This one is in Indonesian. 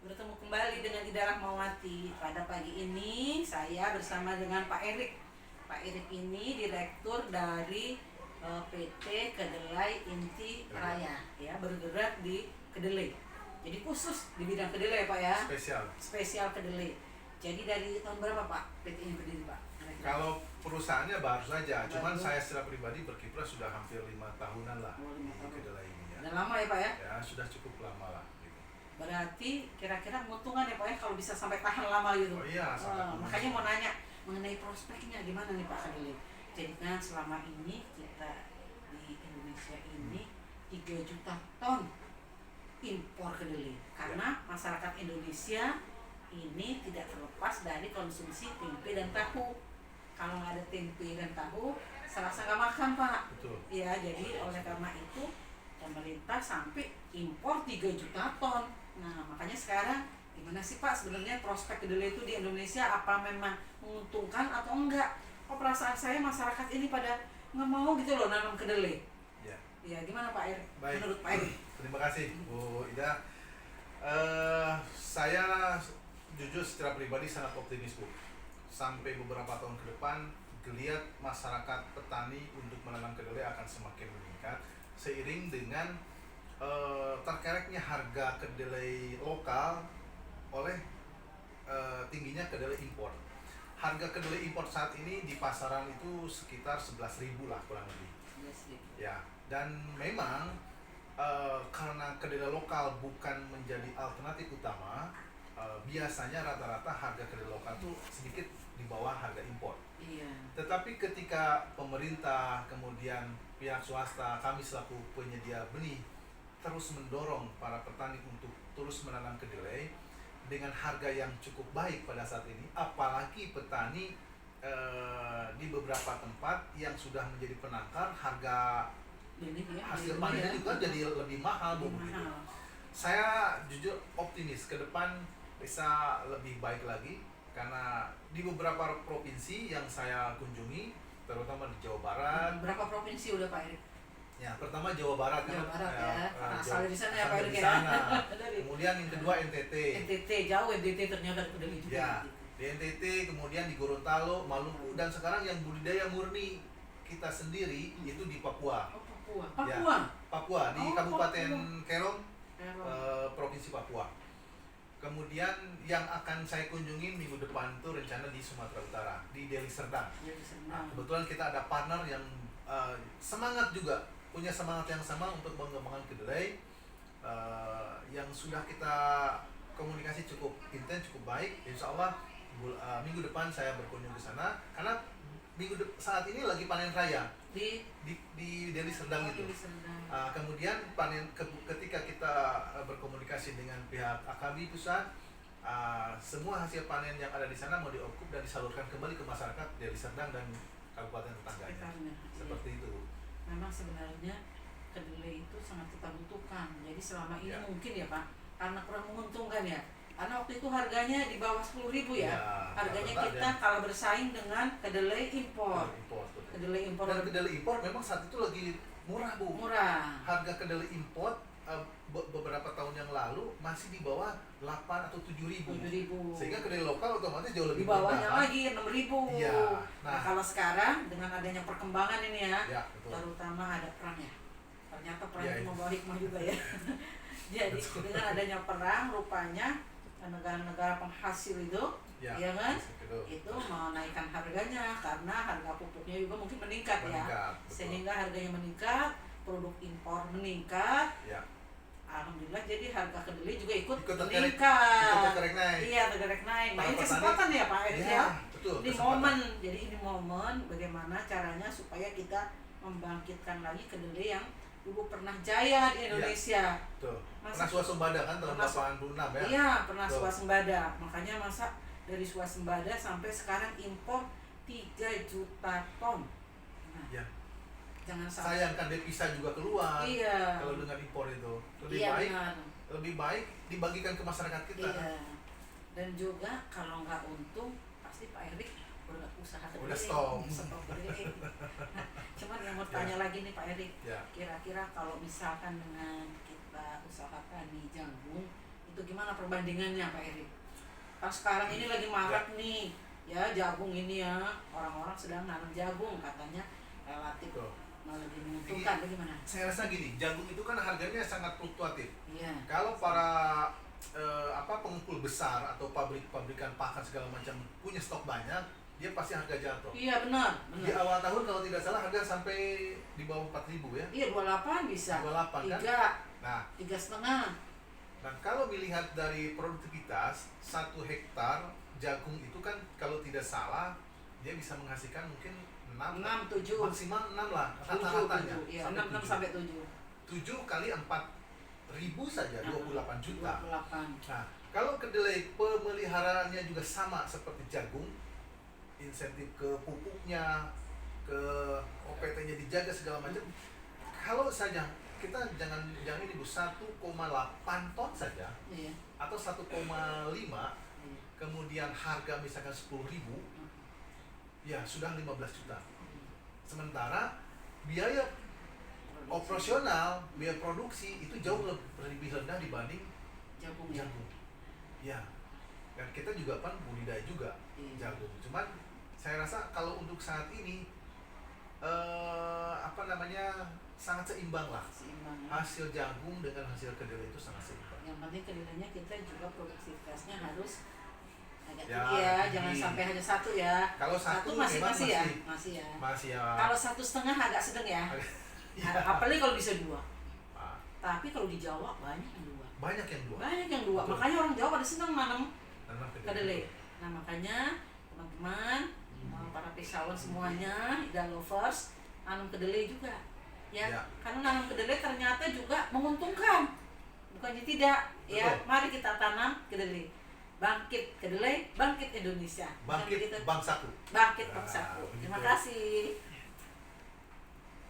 Bertemu kembali dengan Ida Rahmawati. Pada pagi ini saya bersama dengan Pak Erik. Pak Erik ini direktur dari PT Kedelai Inti Raya, ya, bergerak di kedelai. Jadi khusus di bidang kedelai, Pak, ya. Spesial kedelai. Jadi dari tahun berapa, Pak, PT ini berdiri, Pak? Kalau perusahaannya baru saja, cuman saya secara pribadi berkiprah sudah hampir 5 tahunan lah di kedelai ini, ya. Udah lama ya, Pak, ya? Ya, sudah cukup lama lah. Berarti kira-kira menguntungkan ya, Pak, ya, kalau bisa sampai tahan lama gitu. Oh iya, makanya mau nanya mengenai prospeknya gimana nih, Pak kedelai. Jadi kan selama ini kita di Indonesia ini 3 juta ton impor kedelai karena masyarakat Indonesia ini tidak terlepas dari konsumsi tempe dan tahu. Kalau nggak ada tempe dan tahu, serasa nggak makan, Pak. Betul. Ya, jadi oleh karena itu pemerintah sampai impor 3 juta ton. Nah, makanya sekarang gimana sih, Pak, sebenarnya prospek kedelai itu di Indonesia, apa memang menguntungkan atau enggak? Oh, perasaan saya masyarakat ini pada nggak mau gitu loh nanam kedelai. Ya. Ya, gimana Pak Erik? Baik. Menurut Pak Erik? Terima kasih, Bu Ida. Saya jujur secara pribadi sangat optimis, Bu. Sampai beberapa tahun ke depan, geliat masyarakat petani untuk menanam kedelai akan semakin meningkat seiring dengan terkereknya harga kedelai lokal oleh tingginya kedelai impor. Harga kedelai impor saat ini di pasaran itu sekitar 11.000 lah kurang lebih. Ya, dan memang karena kedelai lokal bukan menjadi alternatif utama, biasanya rata-rata harga kedelai lokal itu sedikit di bawah harga impor. Iya. Tetapi ketika pemerintah, kemudian pihak swasta, kami selaku penyedia benih terus mendorong para petani untuk terus menanam kedelai dengan harga yang cukup baik pada saat ini, apalagi petani di beberapa tempat yang sudah menjadi penangkar, harga hasil panennya juga jadi lebih mahal, Bu. Saya jujur optimis ke depan bisa lebih baik lagi karena di beberapa provinsi yang saya kunjungi, terutama di Jawa Barat. Berapa provinsi udah, Pak Erik? Ya, pertama Jawa Barat, Jawa Barat ya. Asal di sana ya, Pak Erik, ya. Kemudian yang kedua NTT. NTT jauh, NTT ternyata kedelai juga. Ya, di NTT, kemudian di Gorontalo, Maluku, dan sekarang yang budidaya murni kita sendiri itu di Papua. Oh, Papua. Ya, Papua di Kabupaten Kerong, Provinsi Papua. Kemudian yang akan saya kunjungi minggu depan itu rencana di Sumatera Utara, di Deli Serdang. Nah, kebetulan kita ada partner yang semangat juga, punya semangat yang sama untuk mengembangkan kedelai, yang sudah kita komunikasi cukup intens, cukup baik. Insya Allah minggu depan saya berkunjung ke sana karena saat ini lagi panen raya di Deli Serdang itu. Kemudian ketika kita berkomunikasi dengan pihak AKB pusat, semua hasil panen yang ada di sana mau diokup dan disalurkan kembali ke masyarakat Deli Serdang dan kabupaten tetangganya. Seperti itu. Memang sebenarnya kedelai itu sangat kita butuhkan. Jadi selama ini mungkin ya, Pak, karena kurang menguntungkan ya. Karena waktu itu harganya di bawah 10.000 ya. Harganya kita kalau bersaing dengan kedelai impor. Kedelai impor. Dan kedelai impor memang saat itu lagi murah, Bu. Murah. Harga kedelai impor beberapa tahun yang lalu masih di bawah 8 atau 7.000. Sehingga kedelai lokal otomatis jauh lebih di bawahnya lagi 6.000. Iya. Nah, kalau sekarang dengan adanya perkembangan ini ya, terutama ada perang ya. Ternyata perang itu membawa hikmah juga ya. Jadi dengan adanya perang, rupanya negara-negara penghasil itu, ya kan, itu menaikkan harganya karena harga pupuknya juga mungkin meningkat ya. Sehingga harganya meningkat, produk impor meningkat. Alhamdulillah, jadi harga kedelai juga ikut meningkat. Iya, tergerek naik. Nah, ini kesempatan ya, Pak Erik ya. Ini momen bagaimana caranya supaya kita membangkitkan lagi kedelai yang dulu pernah jaya di Indonesia. Pernah swasembada kan tahun 86 ya? Iya, pernah swasembada. Makanya masa dari swasembada sampai sekarang impor 3 juta ton. Nah, jangan sampai. Sayangkan devisa juga keluar. Iya. Kalau dengan impor itu lebih baik dibagikan ke masyarakat kita. Iya. Dan juga kalau nggak untung pasti Pak Erik udah usaha udah stop kedelai. Nah, cuman yang mau tanya lagi nih Pak Erik, kira-kira kalau misalkan dengan kita usaha tani jagung itu gimana gimana perbandingannya Pak Eri? Pas sekarang ini lagi marak nih, ya jagung ini ya, orang-orang sedang nanam jagung katanya relatif lebih menguntungkan, bagaimana? Saya rasa gini, jagung itu kan harganya sangat fluktuatif. Iya. Kalau para pengumpul besar atau pabrikan pakan segala macam punya stok banyak, dia pasti harga jatuh. Iya benar. Di awal tahun kalau tidak salah harga sampai di bawah 4.000 ya. Iya 28 bisa. 28 kan? 3. Nah, 3,5. Nah, kalau dilihat dari produktivitas 1 hektar jagung itu kan kalau tidak salah dia bisa menghasilkan mungkin 6 7 maksimal 6 lah rata-ratanya. Iya, 6 sampai 7. 7 kali 4.000 saja 28 juta. 28. Nah, kalau kedelai pemeliharaannya juga sama seperti jagung, insentif ke pupuknya, ke OPT-nya dijaga segala macam. Kalau saja kita jangan ini Bu, 1,8 ton saja, iya. atau 1,5, kemudian harga misalkan 10.000, ya sudah 15 juta. Sementara biaya operasional, biaya produksi itu jauh lebih rendah dibanding jagung. Ya, dan kita juga kan budidaya juga jagung. Cuman saya rasa kalau untuk saat ini sangat seimbang lah. Hasil jagung dengan hasil kedelai itu sangat seimbang. Yang penting kedelainya kita juga produktivitasnya harus agak ya, tinggi ya, jangan sampai hanya satu ya. Kalau satu masih ya. Masih ya. Kalau 1,5 agak sedang ya. Ya. Apalagi kalau bisa 2. Tapi kalau di Jawa banyak yang 2. Banyak yang 2. Betul. Makanya orang Jawa pada senang nanam kedelai. Nah makanya teman-teman, para pisauan semuanya, dan lovers, nanam kedelai juga. Ya. Karena nanam kedelai ternyata juga menguntungkan. Bukannya tidak. Betul. Ya, mari kita tanam kedelai. Bangkit kedelai, bangkit Indonesia. Bangkit bangsaku. Bangkit bangsaku. Terima kasih.